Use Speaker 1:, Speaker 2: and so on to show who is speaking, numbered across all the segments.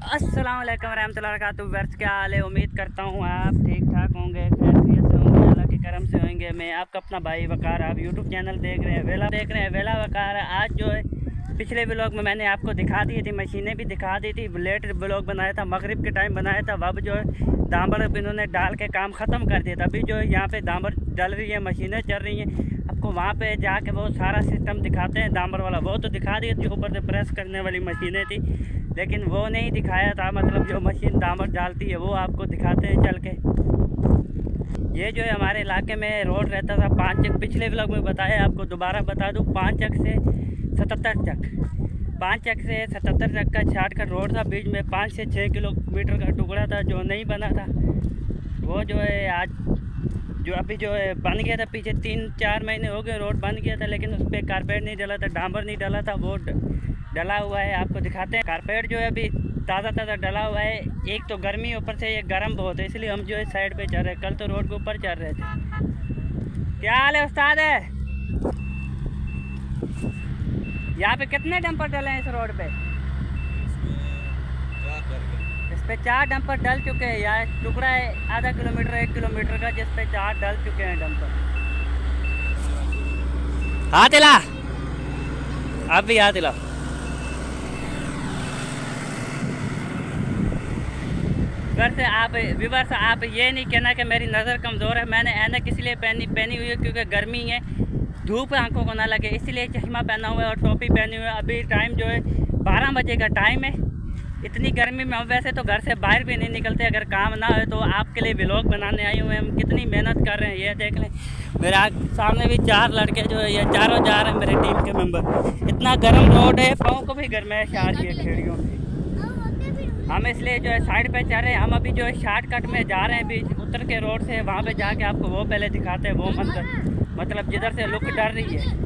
Speaker 1: अस्सलाम वालेकुम रहमतुल्लाहि व बरकातुहू। वर्ष क्या हाल है? उम्मीद करता हूँ आप ठीक ठाक होंगे, खैरियत से होंगे, अल्लाह के करम से होंगे। मैं आपका अपना भाई वकार, आप यूट्यूब चैनल देख रहे हैं वेला वकार। आज जो है पिछले व्लॉग में मैंने आपको दिखा दी थी, मशीनें भी दिखा दी थी। लेट व्लॉग बनाया था, मगरिब के टाइम बनाया था। अब जो है दामर इन्होंने डाल के काम ख़त्म कर दिया था। अभी जो है यहाँ पे दामर डल रही है, मशीनें चल रही हैं। आपको वहाँ पे जाके वो सारा सिस्टम दिखाते हैं दामर वाला। वो तो दिखा दिया जो ऊपर से प्रेस करने वाली मशीनें थी, लेकिन वो नहीं दिखाया था। मतलब जो मशीन दामर डालती है वो आपको दिखाते हैं चल के। ये जो है हमारे इलाके में रोड रहता था 5 चक, पिछले व्लॉग में बताया आपको, दोबारा बता दूँ 5 चक से 77 चक, 5 चक से 77 चक का शॉर्टकट रोड था। बीच में 5 से 6 किलोमीटर का टुकड़ा था जो नहीं बना था। वो जो है आज जो अभी जो है बन गया था। पीछे 3-4 महीने हो गए रोड बन गया था, लेकिन उस पर कारपेट नहीं डला था, डामर नहीं डला था। वो डला हुआ है, आपको दिखाते हैं। कारपेट जो है अभी ताज़ा ताज़ा डला हुआ है। एक तो गर्मी, ऊपर से ये गर्म बहुत है, इसलिए हम जो है साइड पे चल रहे हैं। कल तो रोड के ऊपर चल रहे थे। क्या हाल है उस्ताद? है यहाँ पे कितने डंपर डले हैं इस रोड पे? इस पे 4 डंपर डल चुके हैं। यार टुकड़ा है आधा किलोमीटर 1 किलोमीटर का, जिस पे 4 डल चुके हैं डंपर। हाथ हिला, आप भी हाथ हिलाओ। विवर्स आप ये नहीं कहना कि मेरी नज़र कमज़ोर है। मैंने ऐनक इसलिए पहनी हुई है क्योंकि गर्मी है, धूप आंखों को ना लगे, इसलिए चश्मा पहना हुआ है और टोपी पहनी हुई है। अभी टाइम जो है 12 बजे का टाइम है। इतनी गर्मी में हम वैसे तो घर से बाहर भी नहीं निकलते अगर काम ना हो, तो आपके लिए व्लॉग बनाने आई हुए हैं। हम कितनी मेहनत कर रहे हैं ये देख लें। मेरे सामने भी 4 लड़के जो है ये चारों जा रहे हैं, मेरे टीम के मेंबर। इतना गर्म रोड है, पाँव को भी गर्माइश आ रही है खेड़ियों में। हम इसलिए जो है साइड पे चल रहे हैं। हम अभी जो है शॉर्टकट में जा रहे हैं, बीच उतर के रोड से वहाँ पे जाके आपको वो पहले दिखाते हैं, वो मंजर, मतलब जिधर से लुक डर रही है।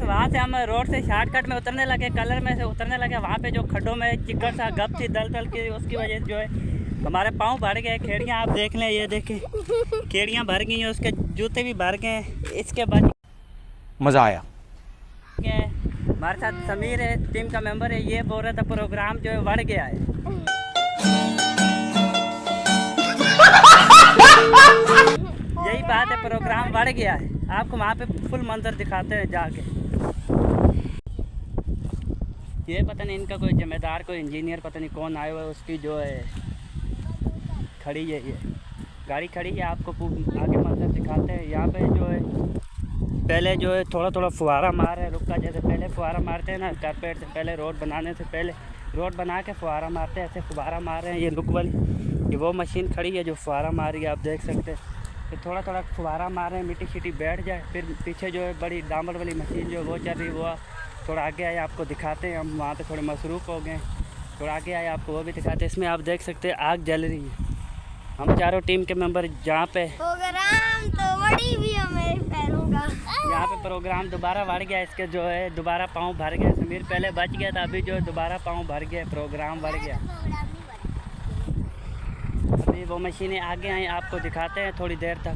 Speaker 1: वहाँ से हम रोड से शॉर्टकट में उतरने लगे, कलर में से उतरने लगे। वहाँ पे जो खड्डों में चिक्कड़ सा गप थी दल दल की, उसकी वजह से जो है हमारे पाँव भर गए। खेड़ियाँ आप देख लें, ये देखें खेड़ियाँ भर गई हैं, उसके जूते भी भर गए। इसके बाद
Speaker 2: मज़ा आया।
Speaker 1: हमारे साथ समीर है, टीम का मेंबर है। ये बोल रहा था प्रोग्राम जो है बढ़ गया है। यही बात है, प्रोग्राम बढ़ गया है। आपको वहाँ पे फुल मंजर दिखाते हैं जाके। ये पता नहीं इनका कोई जिम्मेदार, कोई इंजीनियर पता नहीं कौन आया हुआ है, उसकी जो है खड़ी है, ये गाड़ी खड़ी है। आपको आगे मंजर दिखाते हैं। यहाँ पे जो है पहले जो है थोड़ा थोड़ा फुहारा मार रहे हैं, रुका जैसे पहले फुहारा मारते हैं ना कारपेट से पहले, रोड बनाने से पहले रोड बना के फुहारा मारते हैं, ऐसे फुहारा मार रहे हैं। ये लुक वाली ये वो मशीन खड़ी है जो फुहारा मार रही है, आप देख सकते हैं। तो थोड़ा थोड़ा फुहारा मार रहे हैं, मिट्टी शिट्टी बैठ जाए। फिर पीछे जो है बड़ी डामर वाली मशीन जो है वो चल रही है। वो थोड़ा आगे आए, आपको दिखाते हैं। हम वहाँ पे थोड़े मसरूफ़ हो गए, थोड़ा आगे आए, आपको वो भी दिखाते हैं। इसमें आप देख सकते हैं आग जल रही है। हम चारों टीम के मेंबर जहाँ पे
Speaker 3: प्रोग्राम तो बड़ी भी है मेरे पैरों का।
Speaker 1: यहाँ पे प्रोग्राम दोबारा बढ़ गया। इसके जो है दोबारा पाँव भर गया। समीर पहले बच गया था, अभी जो है दोबारा पाँव भर गया, प्रोग्राम बढ़ गया। अभी वो मशीनें आगे आई, आपको दिखाते हैं थोड़ी देर तक।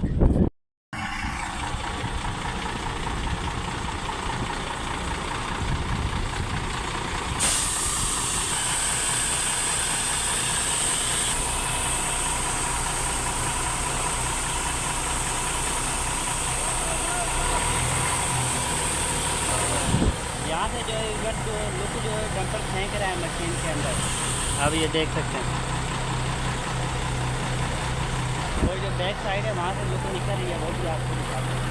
Speaker 1: यहाँ से जो है इधर जो लुक जो है डंपर फेंक रहा है मशीन के अंदर, अब ये देख सकते हैं। वो जो बैक साइड है वहाँ से लुक निकल रही है, वो भी आपको दिखाते हैं।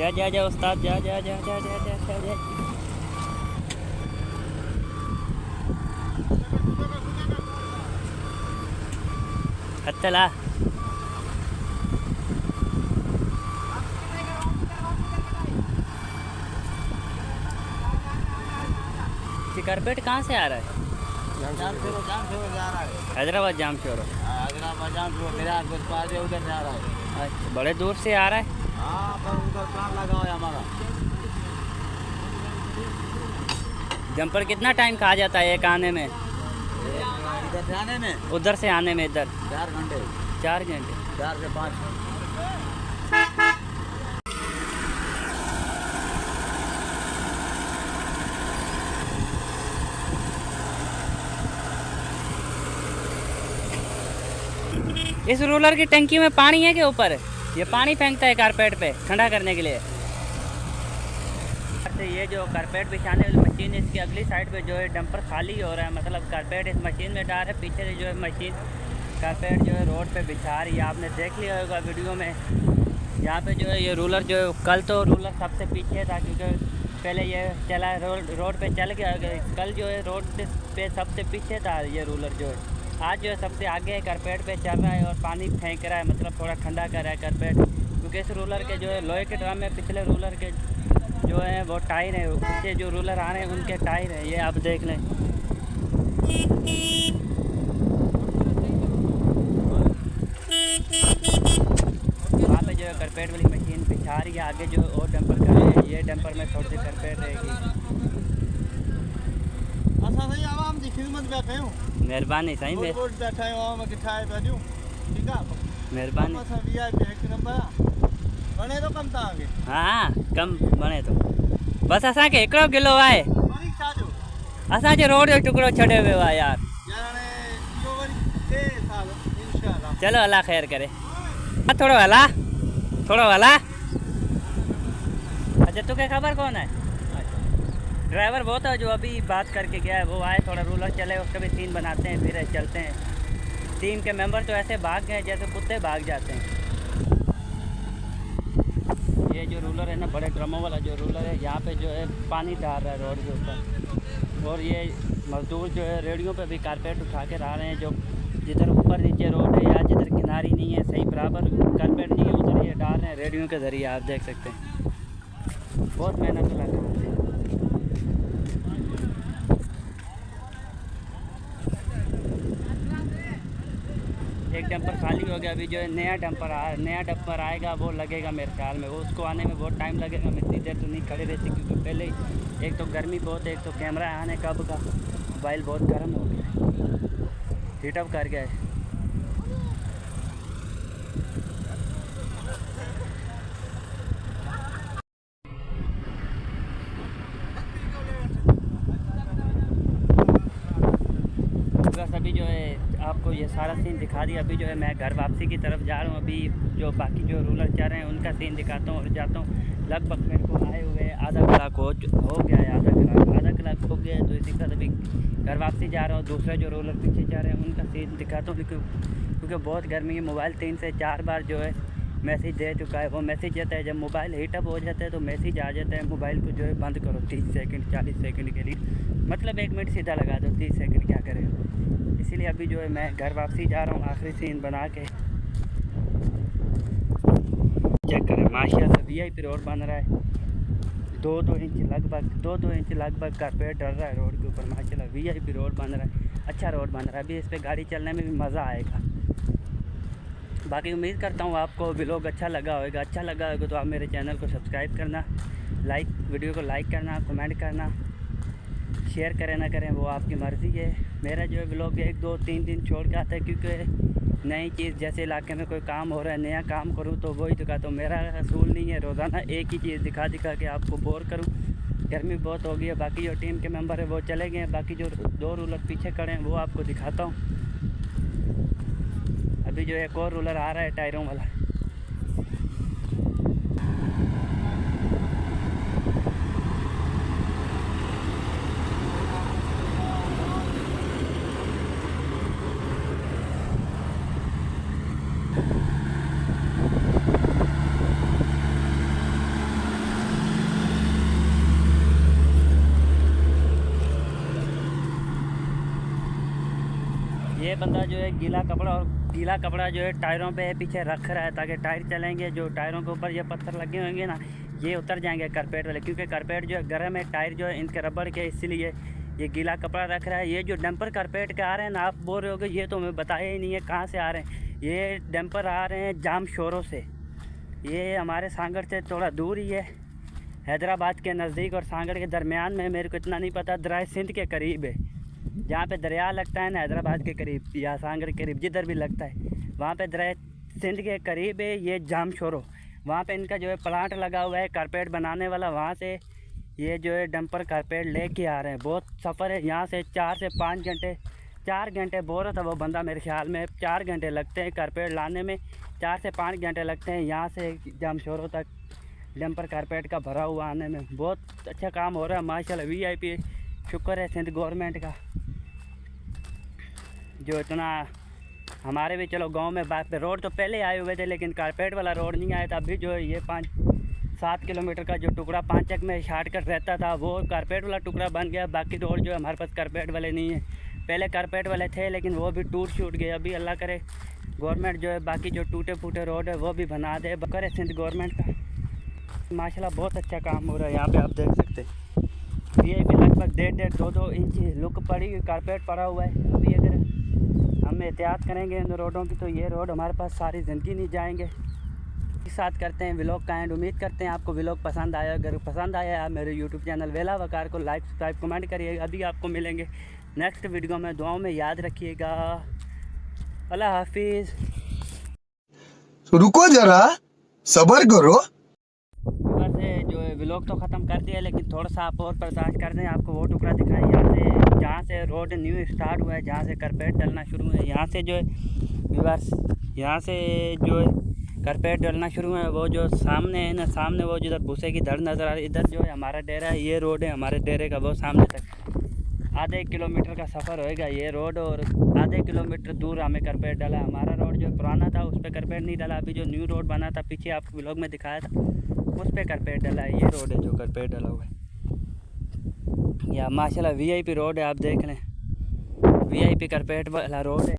Speaker 1: जा जा जा उस्ताद, जा जा जा जा जा जा जा जा। चला कारपेट कहाँ से आ रहा है? हैदराबाद जाम शोर,
Speaker 2: हैदराबाद जाम शोर मेरा उधर से आ रहा है।
Speaker 1: अच्छा, बड़े दूर से आ रहा है।
Speaker 2: हाँ, पर उधर काम लगा हुआ है हमारा।
Speaker 1: जंपर कितना टाइम खा जाता है एक आने में?
Speaker 2: इधर से आने में,
Speaker 1: उधर से आने में इधर
Speaker 2: 4 घंटे,
Speaker 1: 4 घंटे।
Speaker 2: 4 से 5।
Speaker 1: इस रोलर की टंकी में पानी है के ऊपर? ये पानी फेंकता है कारपेट पे ठंडा करने के लिए। ये जो कारपेट बिछाने वाली मशीन है, इसकी अगली साइड पे जो है डंपर खाली हो रहा है, मतलब कारपेट इस मशीन में डाल है। पीछे से जो है मशीन कारपेट जो है रोड पे बिछा रही है। आपने देख लिया होगा वीडियो में। यहाँ पे जो है ये रूलर जो है, कल तो रूलर सबसे पीछे था क्योंकि पहले ये चला रोड पे चल गया। कल जो है रोड पे सबसे पीछे था ये रूलर जो है। आज जो है सबसे आगे कारपेट पे चल रहा है और पानी फेंक रहा है, मतलब थोड़ा ठंडा कर रहा है कारपेट। क्योंकि इस रूलर के जो है लोहे के ड्रम में पिछले रूलर के जो है वो टायर है, पीछे जो रूलर आ रहे हैं उनके टायर है। ये आप देख लें। वहाँ पे जो है कारपेट वाली मशीन बिछा रही है, आगे जो और डंपर कर रहे हैं। ये डंपर में थोड़ी सी कारपेट रहेगी। मेहरबानी सही में, मेहरबानी। हाँ कम बने तो बस असांखे हिकिड़ो गिलो आहे। असांजे रोड जो टुकड़ो छॾे वियो आहे यार। चलो अल्लाह ख़ैर करे। थोड़ो हला, थोड़ो हला। अच्छा तुझे खबर कौन है? ड्राइवर वो था जो अभी बात करके गया है, वो आए थोड़ा रूलर चले, उसका भी सीन बनाते हैं, फिर चलते हैं। टीम के मेंबर तो ऐसे भाग गए जैसे कुत्ते भाग जाते हैं। ये जो रूलर है ना, बड़े ड्रमों वाला जो रूलर है, यहाँ पे जो है पानी डाल रहा है रोड के ऊपर। और ये मजदूर जो है रेडियो पे भी कारपेट उठा के ला रहे हैं। जो जिधर ऊपर नीचे रोड है या जिधर किनारी नहीं है, सही बराबर कारपेट नहीं है, उधर ये डाल रहे हैं रेडियो के ज़रिए। आप देख सकते हैं बहुत मेहनत लगा है। एक डंपर खाली हो गया, अभी जो है नया डंपर आएगा, वो लगेगा मेरे ख्याल में। वो उसको आने में बहुत टाइम लगेगा। मैं इतनी देर तो नहीं खड़ी रहती क्योंकि पहले ही एक तो गर्मी बहुत है, एक तो कैमरा आने कब का मोबाइल बहुत गर्म हो गया, हीटअप कर गया है। बस अभी जो है आपको ये सारा सीन दिखा दिया। अभी जो है मैं घर वापसी की तरफ जा रहा हूँ। अभी जो बाकी जो रूलर चल रहे हैं उनका सीन दिखाता हूँ और जाता हूँ। लगभग मेरे को आए हुए आधा कलाक हो गया है। आधा कलाक हो गया है। तो इसी के साथ अभी घर वापसी जा रहा हूँ। दूसरे जो रूलर पीछे जा रहे हैं उनका सीन दिखाता हूँ क्योंकि बहुत गर्मी है। मोबाइल 3 से 4 बार जो है मैसेज दे चुका है। वो मैसेज आता है जब मोबाइल हीटअप हो जाता है तो मैसेज आ जाता है मोबाइल को जो है बंद करो 30 सेकंड 40 सेकंड के लिए, मतलब 1 मिनट सीधा लगा दो, 30 सेकंड क्या करें। इसीलिए अभी जो है मैं घर वापसी जा रहा हूँ आखिरी सीन बना के। चेक करें माशाल्लाह VIP रोड बन रहा है। 2-2 इंच लगभग कारपेट डल रहा है रोड के ऊपर। माशाल्लाह VIP रोड बन रहा है, अच्छा रोड बन रहा है। अभी इस पर गाड़ी चलने में भी मज़ा आएगा। बाकी उम्मीद करता हूँ आपको व्लॉग अच्छा लगा होगा। अच्छा लगा होगा तो आप मेरे चैनल को सब्सक्राइब करना, वीडियो को लाइक करना, कमेंट करना, शेयर करें ना करें वो आपकी मर्ज़ी है। मेरा जो है व्लॉग 1-2-3 दिन छोड़ के आता है क्योंकि नई चीज़ जैसे इलाके में कोई काम हो रहा है, नया काम करूँ तो वही दिखाता हूँ। मेरा असूल नहीं है रोज़ाना एक ही चीज़ दिखा के आपको बोर करूँ। गर्मी बहुत हो गई है। बाकी जो टीम के मेंबर है वो चले गए हैं। बाकी जो 2 रूलर पीछे खड़े हैं वो आपको दिखाता हूँ। अभी जो एक और रूलर आ रहा है टायरों वाला। ये बंदा जो है गीला कपड़ा जो है टायरों पे पीछे रख रहा है ताकि टायर चलेंगे। जो टायरों के ऊपर ये पत्थर लगे होंगे ना, ये उतर जाएंगे कारपेट वाले, क्योंकि कारपेट जो है गर्म है, टायर जो है इनके रबड़ के, इसीलिए ये गीला कपड़ा रख रहा है। ये जो डंपर कारपेट के आ रहे हैं ना, आप बोल रहे होगे ये तो हमें बताया ही नहीं है कहाँ से आ रहे हैं। ये डंपर आ रहे हैं जाम शोरों से। ये हमारे सांगड़ से थोड़ा दूर ही है, हैदराबाद के नज़दीक और सांगड़ के दरमियान में। मेरे को इतना नहीं पता, दरिया सिंध के करीब है, जहाँ पे दरिया लगता है ना हैदराबाद के करीब या सांगड़ के करीब, जिधर भी लगता है वहाँ पे दरिया सिंध के करीब है ये जाम शोरो। वहाँ पे इनका जो है प्लांट लगा हुआ है कारपेट बनाने वाला। वहाँ से ये जो है डंपर कारपेट लेके आ रहे हैं। बहुत सफ़र है यहाँ से, 4 से 5 घंटे, 4 घंटे बोल रहा था वो बंदा मेरे ख्याल में। 4 घंटे लगते हैं कारपेट लाने में, 4 से 5 घंटे लगते हैं यहाँ से जामशोरों तक डंपर कारपेट का भरा हुआ आने में। बहुत अच्छा काम हो रहा है माशाल्लाह। VIP शुक्र है सिंध गवर्नमेंट का, जो इतना हमारे भी चलो गांव में बात पे रोड तो पहले आए हुए थे, लेकिन कारपेट वाला रोड नहीं आया था। अभी जो है ये 5-7 किलोमीटर का जो टुकड़ा 5 चक में शॉर्टकट रहता था, वो कारपेट वाला टुकड़ा बन गया। बाकी रोड जो है हमारे पास कारपेट वाले नहीं है। पहले कारपेट वाले थे लेकिन वो भी टूट छूट गए। अभी अल्लाह करे गवर्नमेंट जो है बाकी जो टूटे फूटे रोड है वो भी बना दे, करे सिंध गवर्नमेंट का। माशाल्लाह बहुत अच्छा काम हो रहा है। यहाँ पे आप देख सकते हैं VIP लगभग 1.5-2 इंच लुक पड़ी हुई कारपेट पड़ा हुआ है। अभी अगर हम एहतियात करेंगे इन रोडों की तो ये रोड हमारे पास सारी ज़िंदगी नहीं जाएंगे। इस साथ करते हैं व्लॉग का एंड। उम्मीद करते हैं आपको व्लॉग पसंद आया। अगर पसंद आया आप मेरे YouTube चैनल वेला वकार को लाइक, सब्सक्राइब, कमेंट करिएगा। अभी आपको मिलेंगे नेक्स्ट वीडियो में। दुआओं में याद रखिएगा। अल्लाह हाफिज़।
Speaker 4: रुको जरा, सब्र करो।
Speaker 1: वैसे जो है व्लॉग तो ख़त्म कर दिया, लेकिन थोड़ा सा आप और बर्दाश्त कर दें। आपको वो टुकड़ा दिखाएं यहाँ से, जहाँ से रोड न्यू स्टार्ट हुआ है, जहाँ से कारपेट डलना शुरू है। यहाँ से जो है व्यूअर्स, यहाँ से जो है कारपेट डलना शुरू है। वो जो सामने है ना, सामने वो जिधर भूसे की धड़ नज़र आ रही है, इधर जो है हमारा डेरा है। ये रोड है हमारे डेरे का, वो सामने तक आधे किलोमीटर का सफ़र होएगा ये रोड, और आधे किलोमीटर दूर हमें कारपेट डाला। हमारा रोड जो पुराना था उस पर कारपेट नहीं डाला। अभी जो न्यू रोड बना था, पीछे आपको व्लॉग में दिखाया था, उस पर कारपेट डाला है। ये रोड है जो कारपेट डाला हुआ है। या माशाल्लाह VIP रोड है, आप देख लें। VIP कारपेट वाला रोड है।